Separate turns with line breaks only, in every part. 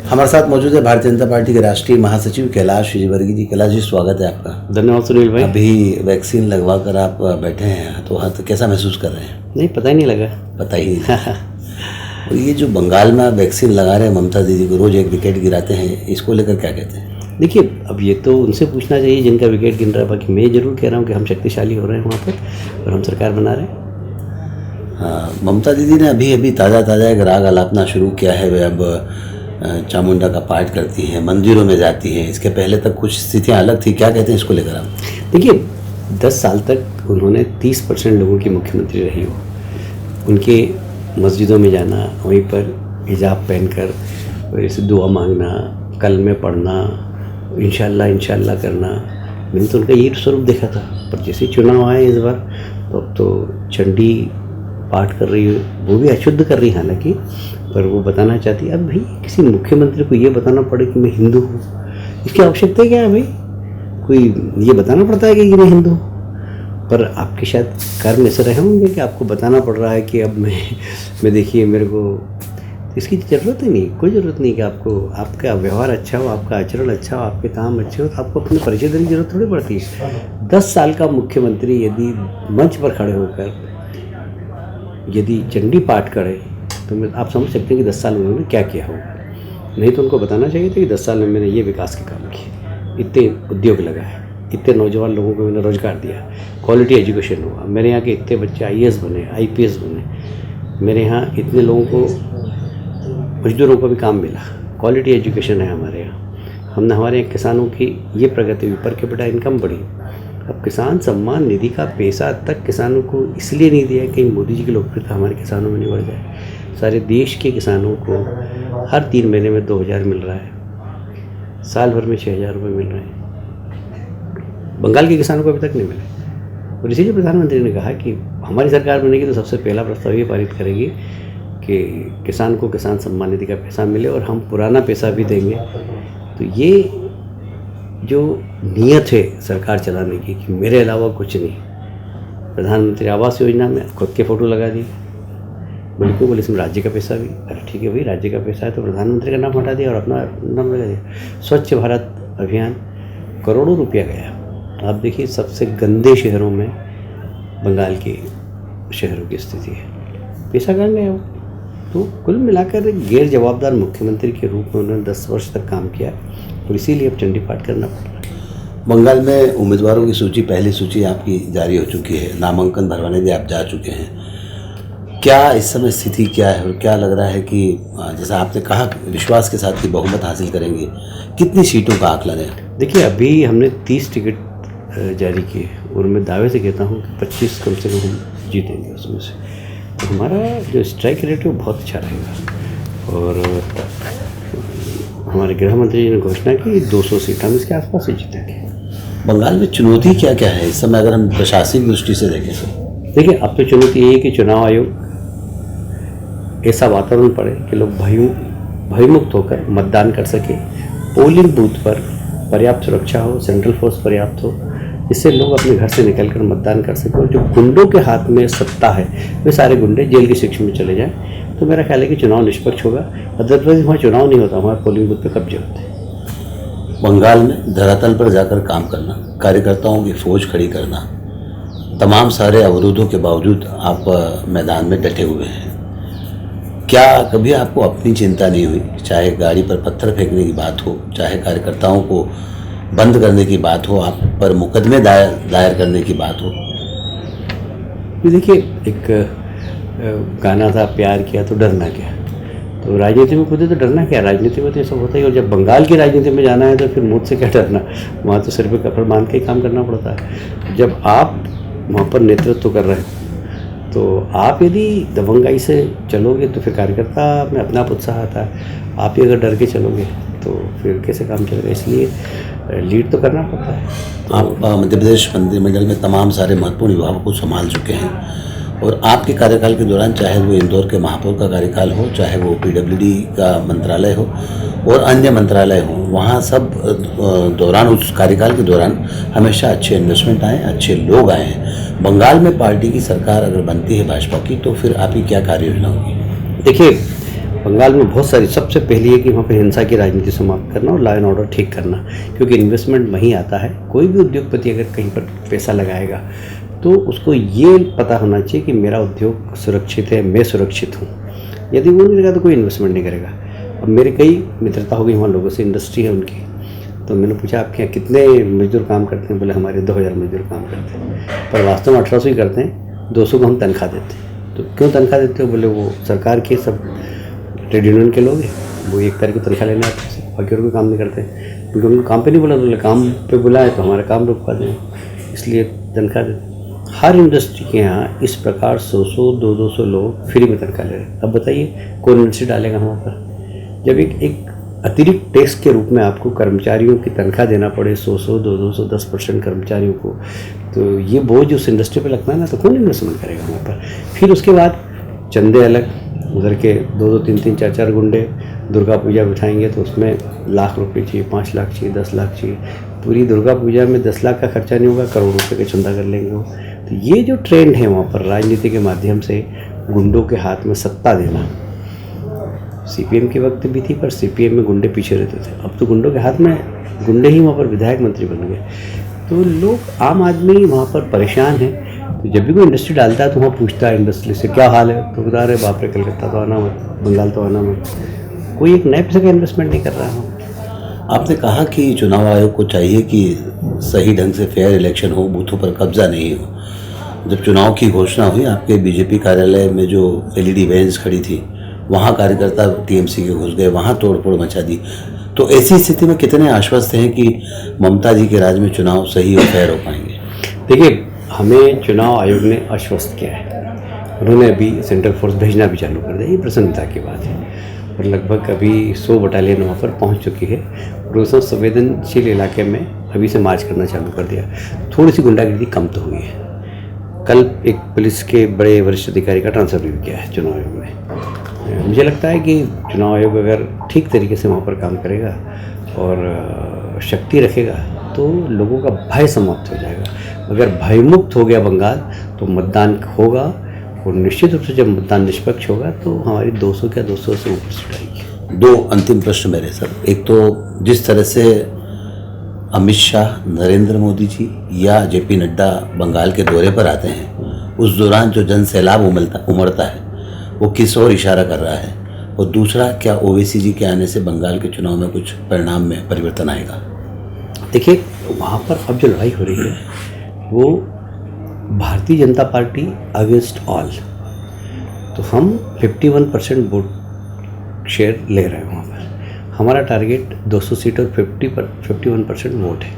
हमारे साथ मौजूद है भारतीय जनता पार्टी के राष्ट्रीय महासचिव कैलाश विजयवर्गीय जी। कैलाश जी, स्वागत है आपका।
धन्यवाद सुनील भाई।
अभी वैक्सीन लगवा कर आप बैठे हैं तो कैसा महसूस कर रहे हैं?
नहीं, पता ही नहीं लगा।
पता ही नहीं। और ये जो बंगाल में वैक्सीन लगा रहे हैं ममता दीदी को, रोज एक विकेट गिराते हैं, इसको लेकर क्या कहते हैं?
देखिए, अब ये तो उनसे पूछना चाहिए जिनका विकेट गिन रहा है। बाकी मैं जरूर कह रहा हूँ कि हम शक्तिशाली हो रहे हैं वहाँ पर और हम सरकार बना रहे हैं।
हाँ, ममता दीदी ने अभी ताज़ा एक राग आलापना शुरू किया है। वे अब चामुंडा का पाठ करती हैं, मंदिरों में जाती हैं। इसके पहले तक कुछ स्थितियाँ अलग थी, क्या कहते हैं इसको लेकर आप?
देखिए, 10 साल तक उन्होंने 30% लोगों की मुख्यमंत्री रही हो। उनके मस्जिदों में जाना, वहीं पर हिजाब पहनकर ऐसे दुआ मांगना, कलमे पढ़ना, इंशाल्लाह करना, मैंने तो उनका ये स्वरूप देखा था। पर जैसे चुनाव आए इस बार, तो अब तो चंडी पाठ कर रही है, वो भी अशुद्ध कर रही है हालांकि, पर वो बताना चाहती है। अब भाई किसी मुख्यमंत्री को ये बताना पड़े कि मैं हिंदू हूँ, इसकी आवश्यकता क्या है भाई? कोई ये बताना पड़ता है कि मैं हिंदू हूँ? पर आपके शायद कर्म ऐसे रहे होंगे कि आपको बताना पड़ रहा है कि अब मैं देखिए मेरे को, इसकी ज़रूरत ही नहीं, कोई ज़रूरत नहीं कि आपका व्यवहार अच्छा हो, आपका आचरण अच्छा हो, आपके काम अच्छे हो, तो आपको अपने परिचय देने की जरूरत थोड़ी पड़ती है। 10 साल का मुख्यमंत्री यदि मंच पर खड़े होकर यदि चंडी पाठ करे तो आप समझ सकते हैं कि 10 साल में उन्होंने क्या किया होगा। नहीं तो उनको बताना चाहिए था कि 10 साल में मैंने ये विकास के काम किए, इतने उद्योग लगाए, इतने नौजवान लोगों को मैंने रोजगार दिया, क्वालिटी एजुकेशन हुआ, मेरे यहाँ के इतने बच्चे IAS बने, IPS बने, मेरे यहाँ इतने लोगों को, मजदूरों को भी काम मिला, क्वालिटी एजुकेशन है हमारे यहाँ। हमने हमारे यहाँ किसानों की ये प्रगति हुई, पर कैपिटा इनकम बढ़ी। अब किसान सम्मान निधि का पैसा तक किसानों को इसलिए नहीं दिया कि मोदी जी की लोकप्रियता हमारे किसानों में नहीं बढ़ जाए। सारे देश के किसानों को हर 3 महीने में 2000 मिल रहा है, साल भर में 6000 रुपये मिल रहे हैं। बंगाल के किसानों को अभी तक नहीं मिले। और इसीलिए प्रधानमंत्री ने कहा कि हमारी सरकार बनेगी तो सबसे पहला प्रस्ताव ये पारित करेगी कि किसान को किसान सम्मान निधि का पैसा मिले और हम पुराना पैसा भी देंगे। तो ये जो नीयत है सरकार चलाने की कि मेरे अलावा कुछ नहीं, प्रधानमंत्री आवास योजना में खुद के फ़ोटो लगा दिए, बोले इसमें राज्य का पैसा भी। अरे ठीक है भाई, राज्य का पैसा है तो प्रधानमंत्री का नाम हटा दिया और अपना नाम लगा दिया। स्वच्छ भारत अभियान, करोड़ों रुपया गया। आप देखिए सबसे गंदे शहरों में बंगाल के शहरों की स्थिति है, पैसा कहाँ गया वो? तो कुल मिलाकर एक गैर जवाबदार मुख्यमंत्री के रूप में उन्होंने 10 वर्ष तक काम किया और इसीलिए अब चंडी पाठ करना पड़ रहा है।
बंगाल में उम्मीदवारों की सूची, पहली सूची आपकी जारी हो चुकी है, नामांकन भरवाने भी आप जा चुके हैं। क्या इस समय स्थिति क्या है और क्या लग रहा है कि जैसा आपने कहा विश्वास के साथ ही बहुमत हासिल करेंगे, कितनी सीटों का आकलन है?
देखिए, अभी हमने 30 टिकट जारी किए और मैं दावे से कहता हूँ कि 25 कम से कम हम जीतेंगे उसमें से। तो हमारा जो स्ट्राइक रेट है वो बहुत अच्छा रहेगा। और हमारे गृह मंत्री जी ने घोषणा की 200 सीट हम इसके आसपास से जीतेंगे।
बंगाल में चुनौती क्या क्या है इस समय, अगर हम प्रशासनिक दृष्टि से देखें तो?
देखिए, अब तो चुनौती यही है कि चुनाव आयोग ऐसा वातावरण पड़े कि लोग भयमुक्त होकर मतदान कर सके, पोलिंग बूथ पर पर्याप्त सुरक्षा हो, सेंट्रल फोर्स पर्याप्त हो, जिससे लोग अपने घर से निकलकर मतदान कर सकें। और जो गुंडों के हाथ में सत्ता है वे सारे गुंडे जेल की शिक्षा में चले जाएं। तो मेरा ख्याल है कि चुनाव निष्पक्ष होगा। अदरवाइज वहाँ चुनाव नहीं होता, वहाँ पोलिंग बूथ पर कब्जे होते हैं।
बंगाल में धरातल पर जाकर काम करना, कार्यकर्ताओं की फौज खड़ी करना, तमाम सारे अवरोधों के बावजूद आप मैदान में डटे हुए हैं। क्या कभी आपको अपनी चिंता नहीं हुई, चाहे गाड़ी पर पत्थर फेंकने की बात हो, चाहे कार्यकर्ताओं को बंद करने की बात हो, आप पर मुकदमे दायर करने की बात हो?
देखिए, एक गाना था, प्यार किया तो डरना क्या। तो राजनीति में खुद तो डरना क्या, राजनीति में तो ये सब होता ही। और जब बंगाल की राजनीति में जाना है तो फिर मुझसे क्या डरना, वहाँ तो सिर पे कपड़ बांध के ही काम करना पड़ता है। जब आप वहाँ पर नेतृत्व कर रहे हैं तो आप यदि दबंगाई से चलोगे तो फिर कार्यकर्ता में अपना उत्साह आता है। आप ही अगर डर के चलोगे तो फिर कैसे काम चलेगा? इसलिए लीड तो करना पड़ता है।
आप मध्य प्रदेश मंत्रिमंडल में तमाम सारे महत्वपूर्ण विभागों को संभाल चुके हैं और आपके कार्यकाल के दौरान, चाहे वो इंदौर के महापौर का कार्यकाल हो, चाहे वो PWD का मंत्रालय हो और अन्य मंत्रालय हो, वहाँ सब दौरान, उस कार्यकाल के दौरान हमेशा अच्छे इन्वेस्टमेंट आए, अच्छे लोग आए हैं। बंगाल में पार्टी की सरकार अगर बनती है भाजपा की, तो फिर आपकी क्या कार्य योजना होगी?
देखिए, बंगाल में बहुत सारी, सबसे पहली है कि वहाँ पे हिंसा की राजनीति समाप्त करना और लॉ एंड ऑर्डर ठीक करना, क्योंकि इन्वेस्टमेंट वहीं आता है। कोई भी उद्योगपति अगर कहीं पर पैसा लगाएगा तो उसको ये पता होना चाहिए कि मेरा उद्योग सुरक्षित है, मैं सुरक्षित हूँ। यदि वो नहीं लगा तो कोई इन्वेस्टमेंट नहीं करेगा। अब मेरे कई मित्रता हो गई वहाँ लोगों से, इंडस्ट्री है उनकी, तो मैंने पूछा आपके यहाँ कितने मजदूर काम करते हैं? बोले हमारे 2000 मजदूर काम करते हैं, पर वास्तव में 1800 ही करते हैं, 200 को हम तनख्वाह देते हैं। तो क्यों तनख्वाह देते हो? बोले वो सरकार के सब ट्रेड यूनियन के लोग हैं, वो 1 तारीख को तनख्वाह लेने आते हैं, बाकी और कोई काम नहीं करते हैं, क्योंकि उनको काम पे नहीं बुला, बोले काम पे बुलाए तो हमारा काम रुकवा दें, इसलिए तनख्वाह देते। हर इंडस्ट्री के यहाँ इस प्रकार 100 200 लोग फ्री में तनख्वाह ले रहे हैं। अब बताइए कौन इंडस्ट्री डालेगा वहाँ पर? जब एक अतिरिक्त टैक्स के रूप में आपको कर्मचारियों की तनख्वाह देना पड़े 100 200 10% कर्मचारियों को, तो ये बोझ उस इंडस्ट्री पे लगता है ना, तो कौन इन्वेस्टमेंट करेगा वहाँ पर? फिर उसके बाद चंदे अलग, उधर के 2 3 4 गुंडे दुर्गा पूजा बिठाएंगे तो उसमें लाख रुपए चाहिए, 5 लाख चाहिए, 10 लाख चाहिए। पूरी दुर्गा पूजा में 10 लाख का खर्चा नहीं होगा, करोड़ रुपये का चंदा कर लेंगे वो। तो ये जो ट्रेंड है वहाँ पर राजनीति के माध्यम से गुंडों के हाथ में सत्ता देना, सीपीएम के वक्त भी थी, पर सीपीएम में गुंडे पीछे रहते थे, अब तो गुंडों के हाथ में गुंडे ही वहाँ पर विधायक मंत्री बन गए। तो लोग, आम आदमी वहाँ पर परेशान है। तो जब भी कोई इंडस्ट्री डालता है तो वहाँ पूछता है इंडस्ट्री से क्या हाल है, तो बता रहे बाप रे कलकत्ता तो आना मत, बंगाल तो आना मत। कोई एक नए पैसे का इन्वेस्टमेंट नहीं कर रहा है।
आपने कहा कि चुनाव आयोग को चाहिए कि सही ढंग से फेयर इलेक्शन हो, बूथों पर कब्जा नहीं हो। जब चुनाव की घोषणा हुई, आपके बीजेपी कार्यालय में जो एलईडी वैन्स खड़ी थी, वहाँ कार्यकर्ता टीएमसी के घुस गए, वहाँ तोड़फोड़ मचा दी। तो ऐसी स्थिति में कितने आश्वस्त हैं कि ममता जी के राज में चुनाव सही और फेयर हो पाएंगे?
देखिए, हमें चुनाव आयोग ने आश्वस्त किया है। उन्होंने अभी सेंट्रल फोर्स भेजना भी चालू कर दिया, ये प्रसन्नता की बात है। और लगभग अभी 100 बटालियन वहाँ पर पहुँच चुकी है और उस संवेदनशील इलाके में अभी से मार्च करना चालू कर दिया। थोड़ी सी गुंडागिर्दी कम तो हुई है। कल एक पुलिस के बड़े वरिष्ठ अधिकारी का ट्रांसफर भी किया है चुनाव आयोग में। मुझे लगता है कि चुनाव आयोग अगर ठीक तरीके से वहाँ पर काम करेगा और शक्ति रखेगा तो लोगों का भय समाप्त हो जाएगा। अगर भयमुक्त हो गया बंगाल तो मतदान होगा, और निश्चित रूप से जब मतदान निष्पक्ष होगा तो हमारी 200 क्या 200 से ऊपर सीट आएगी।
2 अंतिम प्रश्न मेरे सर। एक तो जिस तरह से अमित शाह, नरेंद्र मोदी जी या जेपी नड्डा बंगाल के दौरे पर आते हैं, उस दौरान जो जन सैलाब उमड़ता है वो किस ओर इशारा कर रहा है? और दूसरा, क्या ओवैसी जी के आने से बंगाल के चुनाव में कुछ परिणाम में परिवर्तन आएगा?
देखिए, वहाँ पर अब जो लड़ाई हो रही है वो Bharatiya Janata party against all, तो हम 51% वोट शेयर ले रहे हैं वहाँ पर। हमारा टारगेट 200 सीट और 51% वोट है।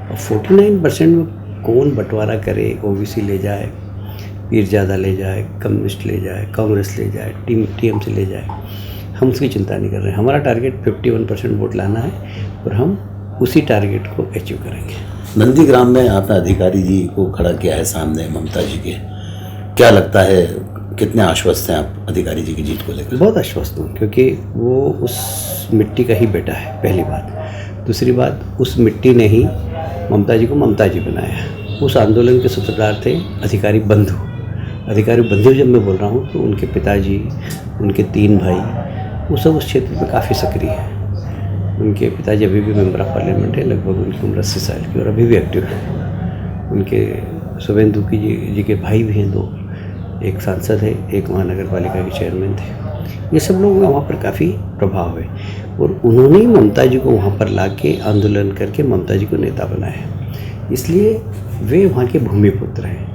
और 49% में कौन बंटवारा करे, ओबीसी ले जाए, पीर ज़्यादा ले जाए, कम्युनिस्ट ले जाए, कांग्रेस ले जाए, टीएमसी ले जाए, हम उसकी चिंता नहीं कर रहे हैं। हमारा टारगेट 51% वोट लाना है और हम उसी टारगेट को अचीव करेंगे।
नंदीग्राम में आपने अधिकारी जी को खड़ा किया है सामने ममता जी के, क्या लगता है कितने आश्वस्त हैं आप अधिकारी जी की जीत को लेकर?
बहुत आश्वस्त हूँ, क्योंकि वो उस मिट्टी का ही बेटा है, पहली बात। दूसरी बात, उस मिट्टी ने ही ममता जी को ममता जी बनाया। उस आंदोलन के सूत्रधार थे अधिकारी बंधु। अधिकारी बंधु जब मैं बोल रहा हूँ तो उनके पिताजी, उनके 3 भाई, वो सब उस क्षेत्र में काफ़ी सक्रिय हैं। उनके पिताजी अभी भी मेंबर ऑफ पार्लियामेंट है, लगभग उनकी उम्र 80 साल की, और अभी भी एक्टिव है। उनके शुभेंदु जी के भाई भी हैं 2, एक सांसद है, एक महानगर पालिका के चेयरमैन थे। ये सब लोग वहाँ पर काफ़ी प्रभाव है, और उन्होंने ही ममता जी को वहाँ पर ला के आंदोलन करके ममता जी को नेता बनाया, इसलिए वे वहाँ के भूमिपुत्र हैं।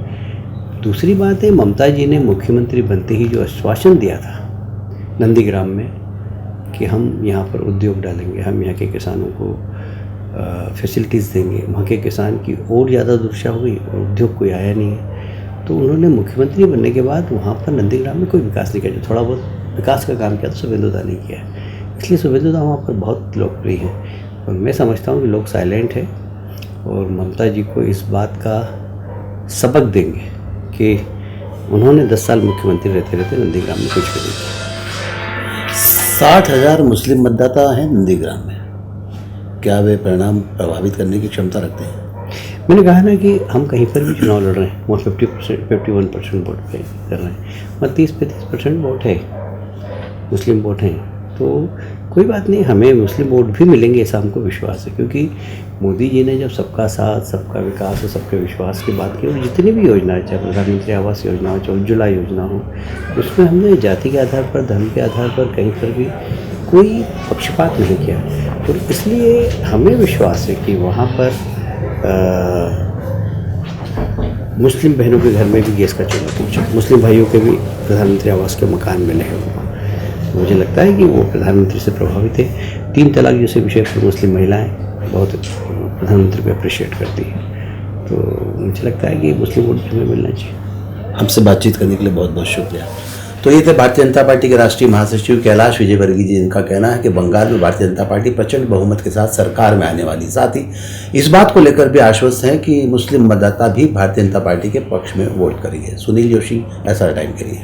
दूसरी बात है, ममता जी ने मुख्यमंत्री बनते ही जो आश्वासन दिया था नंदीग्राम में कि हम यहाँ पर उद्योग डालेंगे, हम यहाँ के किसानों को फैसिलिटीज़ देंगे, वहाँ के किसान की और ज़्यादा दुर्दशा हो गई और उद्योग कोई आया नहीं है। तो उन्होंने मुख्यमंत्री बनने के बाद वहाँ पर नंदीग्राम में कोई विकास नहीं किया। जो थोड़ा बहुत विकास का काम किया तो शुभेंदु दा ने किया है, इसलिए शुभेंदु दा वहाँ पर बहुत लोकप्रिय हैं। और मैं समझता हूँ कि लोग साइलेंट हैं और ममता जी को इस बात का सबक देंगे कि उन्होंने 10 साल मुख्यमंत्री रहते रहते नंदीग्राम में कुछ भी नहीं किया।
60,000 मुस्लिम मतदाता हैं नंदीग्राम में, क्या वे परिणाम प्रभावित करने की क्षमता रखते हैं?
मैंने कहा ना कि हम कहीं पर भी चुनाव लड़ रहे हैं, वहाँ 51% वोट पे कर रहे हैं, वहाँ 30-35% वोट है। मुस्लिम वोट हैं, तो कोई बात नहीं, हमें मुस्लिम वोट भी मिलेंगे, ऐसा हमको विश्वास है। क्योंकि मोदी जी ने जब सबका साथ, सबका विकास और सबके विश्वास की बात की, और जितनी भी योजना, चाहे प्रधानमंत्री आवास योजना हो, चाहे उज्ज्वला योजना हो, उसमें हमने जाति के आधार पर, धर्म के आधार पर कहीं पर भी कोई पक्षपात नहीं किया। तो इसलिए हमें विश्वास है कि वहाँ पर मुस्लिम बहनों के घर में भी गैस का चूल्हा पहुँचा, मुस्लिम भाइयों के भी प्रधानमंत्री आवास के मकान मिले हैं उनको। तो मुझे लगता है कि वो प्रधानमंत्री से प्रभावित है। 3 तलाक जैसे विषय पर मुस्लिम महिलाएं बहुत प्रधानमंत्री को अप्रिशिएट करती हैं। तो मुझे लगता है कि मुस्लिम वोट हमें मिलना चाहिए।
हमसे बातचीत करने के लिए बहुत बहुत शुक्रिया। तो ये थे भारतीय जनता पार्टी के राष्ट्रीय महासचिव कैलाश विजयवर्गीय जी, जिनका कहना है कि बंगाल में भारतीय जनता पार्टी प्रचंड बहुमत के साथ सरकार में आने वाली। साथ ही इस बात को लेकर भी आश्वस्त हैं कि मुस्लिम मतदाता भी भारतीय जनता पार्टी के पक्ष में वोट करेंगे। सुनील जोशी, ऐसा टाइम के लिए।